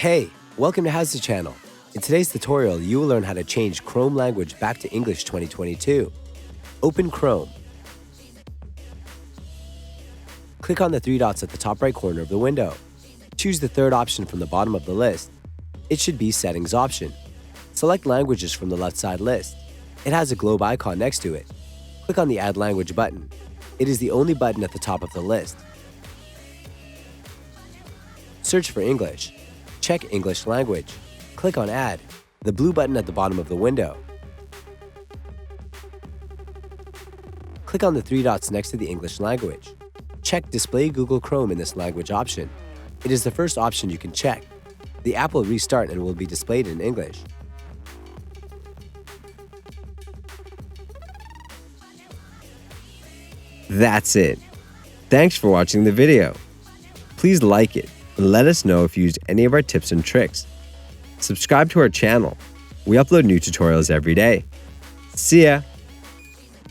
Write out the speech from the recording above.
Hey, welcome to HOWZA channel. In today's tutorial, you will learn how to change Chrome language back to English 2022. Open Chrome. Click on the three dots at the top right corner of the window. Choose the third option from the bottom of the list. It should be Settings option. Select Languages from the left side list. It has a globe icon next to it. Click on the Add Language button. It is the only button at the top of the list. Search for English. Check English language. Click on Add, the blue button at the bottom of the window. Click on the three dots next to the English language. Check Display Google Chrome in this language option. It is the first option you can check. The app will restart and will be displayed in English. That's it. Thanks for watching the video. Please like it and let us know if you used any of our tips and tricks. Subscribe to our channel. We upload new tutorials every day. See ya!